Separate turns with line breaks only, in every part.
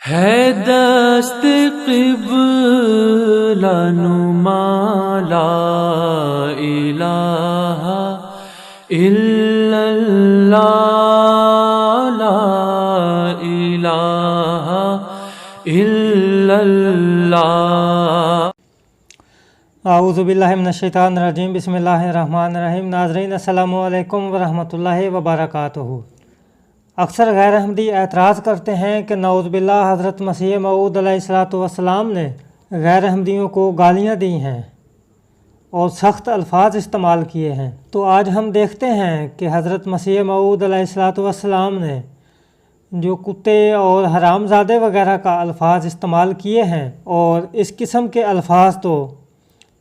ہے دست قبلہ نما لا الہ الا اللہ لا الہ الا اللہ۔
اعوذ باللہ من الشیطان الرجیم، بسم اللہ الرحمن الرحیم۔ ناظرین السلام علیکم ورحمۃ اللہ وبرکاتہ۔ اکثر غیر احمدی اعتراض کرتے ہیں کہ نعوذ باللہ حضرت مسیح موعود علیہ الصلوۃ والسلام نے غیر احمدیوں کو گالیاں دی ہیں اور سخت الفاظ استعمال کیے ہیں۔ تو آج ہم دیکھتے ہیں کہ حضرت مسیح موعود علیہ الصلوۃ والسلام نے جو کتے اور حرام زادے وغیرہ کا الفاظ استعمال کیے ہیں، اور اس قسم کے الفاظ تو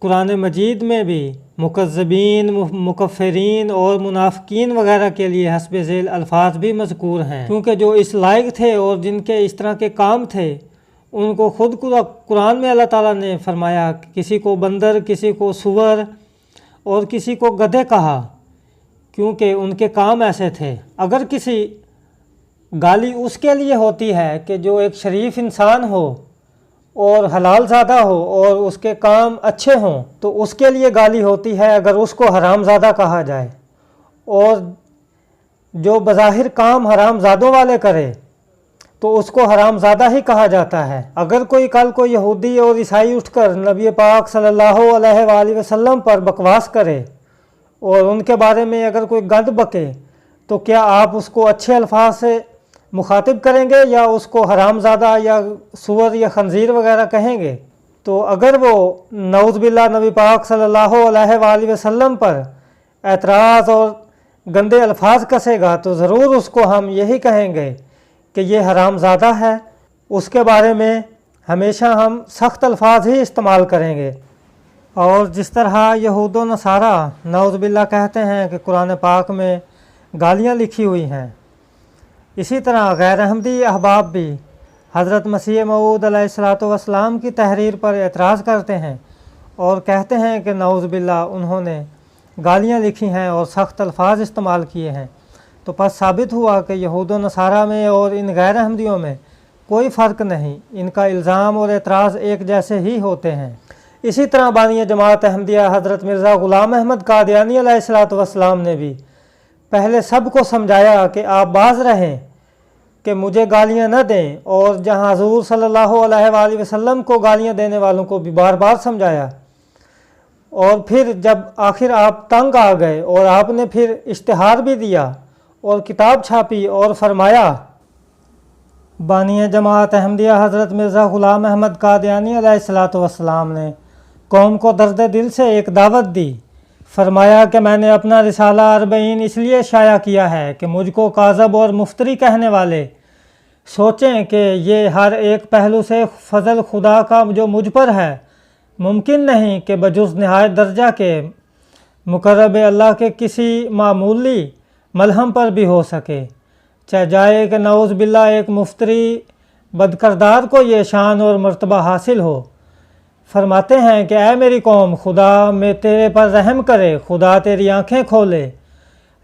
قرآن مجید میں بھی مکذبین، مکفرین اور منافقین وغیرہ کے لیے حسب ذیل الفاظ بھی مذکور ہیں، کیونکہ جو اس لائق تھے اور جن کے اس طرح کے کام تھے ان کو خود قرآن میں اللہ تعالیٰ نے فرمایا کہ کسی کو بندر، کسی کو سور اور کسی کو گدھے کہا، کیونکہ ان کے کام ایسے تھے۔ اگر کسی گالی اس کے لیے ہوتی ہے کہ جو ایک شریف انسان ہو اور حلال زادہ ہو اور اس کے کام اچھے ہوں، تو اس کے لیے گالی ہوتی ہے اگر اس کو حرام زادہ کہا جائے، اور جو بظاہر کام حرام زادوں والے کرے تو اس کو حرام زادہ ہی کہا جاتا ہے۔ اگر کوئی کل کو یہودی اور عیسائی اٹھ کر نبی پاک صلی اللہ علیہ وآلہ وسلم پر بکواس کرے اور ان کے بارے میں اگر کوئی گند بکے، تو کیا آپ اس کو اچھے الفاظ سے مخاطب کریں گے یا اس کو حرام زادہ یا سور یا خنزیر وغیرہ کہیں گے؟ تو اگر وہ نعوذ باللہ نبی پاک صلی اللہ علیہ وآلہ وسلم پر اعتراض اور گندے الفاظ کسے گا تو ضرور اس کو ہم یہی کہیں گے کہ یہ حرام زادہ ہے، اس کے بارے میں ہمیشہ ہم سخت الفاظ ہی استعمال کریں گے۔ اور جس طرح یہود و نصارہ نعوذ باللہ کہتے ہیں کہ قرآن پاک میں گالیاں لکھی ہوئی ہیں، اسی طرح غیر احمدی احباب بھی حضرت مسیح موعود علیہ الصلوۃ والسلام کی تحریر پر اعتراض کرتے ہیں اور کہتے ہیں کہ نعوذ باللہ انہوں نے گالیاں لکھی ہیں اور سخت الفاظ استعمال کیے ہیں۔ تو پس ثابت ہوا کہ یہود و نصارہ میں اور ان غیر احمدیوں میں کوئی فرق نہیں، ان کا الزام اور اعتراض ایک جیسے ہی ہوتے ہیں۔ اسی طرح بانی جماعت احمدیہ حضرت مرزا غلام احمد قادیانی علیہ الصلوۃ والسلام نے بھی پہلے سب کو سمجھایا کہ آپ باز رہیں کہ مجھے گالیاں نہ دیں، اور جہاں حضور صلی اللہ علیہ وآلہ وسلم کو گالیاں دینے والوں کو بھی بار بار سمجھایا، اور پھر جب آخر آپ تنگ آ گئے اور آپ نے پھر اشتہار بھی دیا اور کتاب چھاپی اور فرمایا، بانی جماعت احمدیہ حضرت مرزا غلام احمد قادیانی علیہ الصلوۃ والسلام نے قوم کو درد دل سے ایک دعوت دی۔ فرمایا کہ میں نے اپنا رسالہ 40 اس لیے شائع کیا ہے کہ مجھ کو کاذب اور مفتری کہنے والے سوچیں کہ یہ ہر ایک پہلو سے فضل خدا کا جو مجھ پر ہے ممکن نہیں کہ بجز نہایت درجہ کے مقرب اللہ کے کسی معمولی ملہم پر بھی ہو سکے، چاہے جائے کہ نعوذ باللہ ایک مفتری بدکردار کو یہ شان اور مرتبہ حاصل ہو۔ فرماتے ہیں کہ اے میری قوم، خدا میں تیرے پر رحم کرے، خدا تیری آنکھیں کھولے،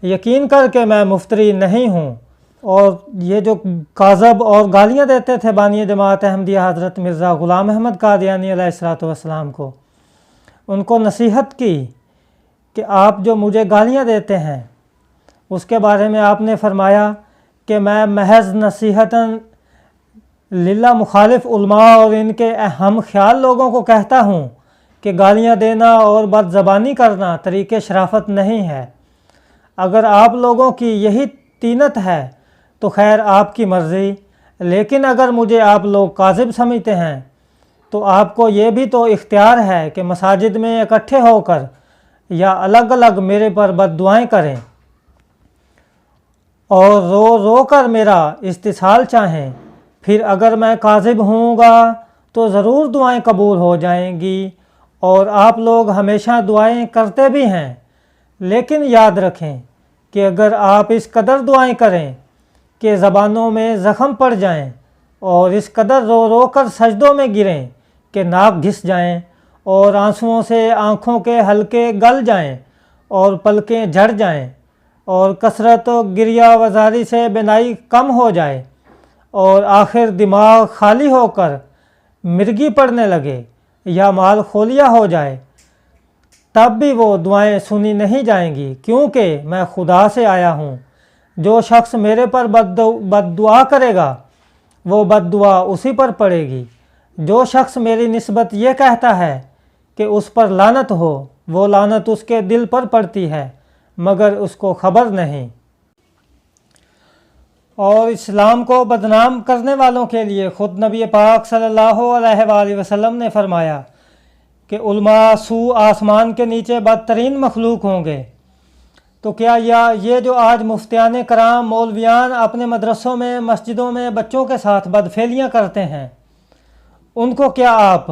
یقین کر کے میں مفتری نہیں ہوں۔ اور یہ جو کاذب اور گالیاں دیتے تھے بانی جماعت احمدیہ حضرت مرزا غلام احمد قادیانی علیہ الصلوۃ والسلام کو، ان کو نصیحت کی کہ آپ جو مجھے گالیاں دیتے ہیں اس کے بارے میں آپ نے فرمایا کہ میں محض نصیحتاً للہ مخالف علماء اور ان کے ہم خیال لوگوں کو کہتا ہوں کہ گالیاں دینا اور بد زبانی کرنا طریق شرافت نہیں ہے۔ اگر آپ لوگوں کی یہی طینت ہے تو خیر آپ کی مرضی، لیکن اگر مجھے آپ لوگ کاذب سمجھتے ہیں تو آپ کو یہ بھی تو اختیار ہے کہ مساجد میں اکٹھے ہو کر یا الگ الگ میرے پر بد دعائیں کریں اور رو رو کر میرا استحصال چاہیں، پھر اگر میں کاذب ہوں گا تو ضرور دعائیں قبول ہو جائیں گی، اور آپ لوگ ہمیشہ دعائیں کرتے بھی ہیں، لیکن یاد رکھیں کہ اگر آپ اس قدر دعائیں کریں کہ زبانوں میں زخم پڑ جائیں اور اس قدر رو رو کر سجدوں میں گریں کہ ناک گھس جائیں اور آنسوؤں سے آنکھوں کے حلقے گل جائیں اور پلکیں جھڑ جائیں اور کثرت و گریہ وزاری سے بینائی کم ہو جائے، اور آخر دماغ خالی ہو کر مرگی پڑنے لگے یا مال خولیہ ہو جائے، تب بھی وہ دعائیں سنی نہیں جائیں گی، کیونکہ میں خدا سے آیا ہوں۔ جو شخص میرے پر بد دعا کرے گا وہ بد دعا اسی پر پڑے گی۔ جو شخص میری نسبت یہ کہتا ہے کہ اس پر لعنت ہو، وہ لعنت اس کے دل پر پڑتی ہے مگر اس کو خبر نہیں۔ اور اسلام کو بدنام کرنے والوں کے لیے خود نبی پاک صلی اللہ علیہ وآلہ وسلم نے فرمایا کہ علماء سو آسمان کے نیچے بدترین مخلوق ہوں گے۔ تو کیا یہ جو آج مفتیان کرام مولویان اپنے مدرسوں میں مسجدوں میں بچوں کے ساتھ بدفعلیاں کرتے ہیں، ان کو کیا آپ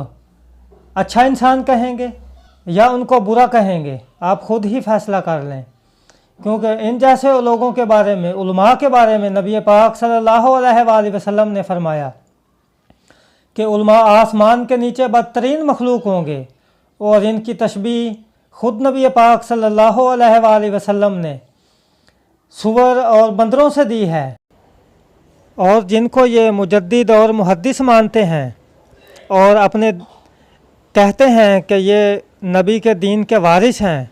اچھا انسان کہیں گے یا ان کو برا کہیں گے؟ آپ خود ہی فیصلہ کر لیں، کیونکہ ان جیسے لوگوں کے بارے میں، علماء کے بارے میں نبی پاک صلی اللہ علیہ وآلہ وسلم نے فرمایا کہ علماء آسمان کے نیچے بدترین مخلوق ہوں گے، اور ان کی تشبیہ خود نبی پاک صلی اللہ علیہ وآلہ وسلم نے سور اور بندروں سے دی ہے۔ اور جن کو یہ مجدد اور محدث مانتے ہیں اور اپنے کہتے ہیں کہ یہ نبی کے دین کے وارث ہیں،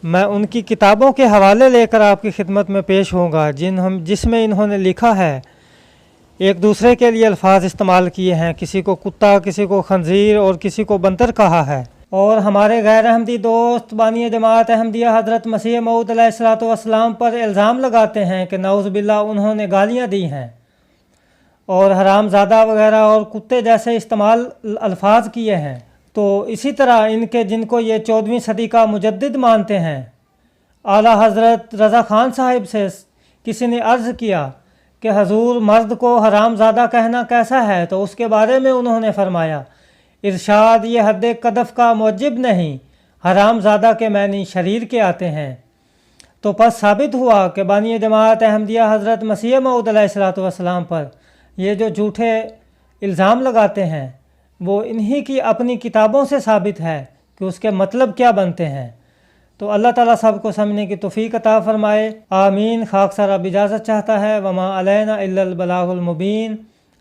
میں ان کی کتابوں کے حوالے لے کر آپ کی خدمت میں پیش ہوں گا جس میں انہوں نے لکھا ہے، ایک دوسرے کے لیے الفاظ استعمال کیے ہیں، کسی کو کتا، کسی کو خنزیر اور کسی کو بندر کہا ہے۔ اور ہمارے غیر احمدی دوست بانی جماعت احمدیہ حضرت مسیح موعود علیہ الصلوۃ والسلام پر الزام لگاتے ہیں کہ نعوذ باللہ انہوں نے گالیاں دی ہیں اور حرام زادہ وغیرہ اور کتے جیسے استعمال الفاظ کیے ہیں۔ تو اسی طرح ان کے جن کو یہ 14ویں صدی کا مجدد مانتے ہیں، اعلیٰ حضرت رضا خان صاحب سے کسی نے عرض کیا کہ حضور مرد کو حرام زادہ کہنا کیسا ہے؟ تو اس کے بارے میں انہوں نے فرمایا، ارشاد یہ حد قذف کا موجب نہیں، حرام زادہ کے معنی شریر کے آتے ہیں۔ تو پس ثابت ہوا کہ بانی جماعت احمدیہ حضرت مسیح موعود علیہ الصلوۃ والسلام پر یہ جو جھوٹے الزام لگاتے ہیں وہ انہی کی اپنی کتابوں سے ثابت ہے کہ اس کے مطلب کیا بنتے ہیں۔ تو اللہ تعالیٰ سب کو سمجھنے کی توفیق عطا فرمائے، آمین۔ خاکسار اب اجازت چاہتا ہے، وما علینا الا البلاغ المبین۔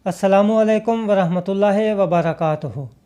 السلام علیکم ورحمۃ اللہ وبرکاتہ۔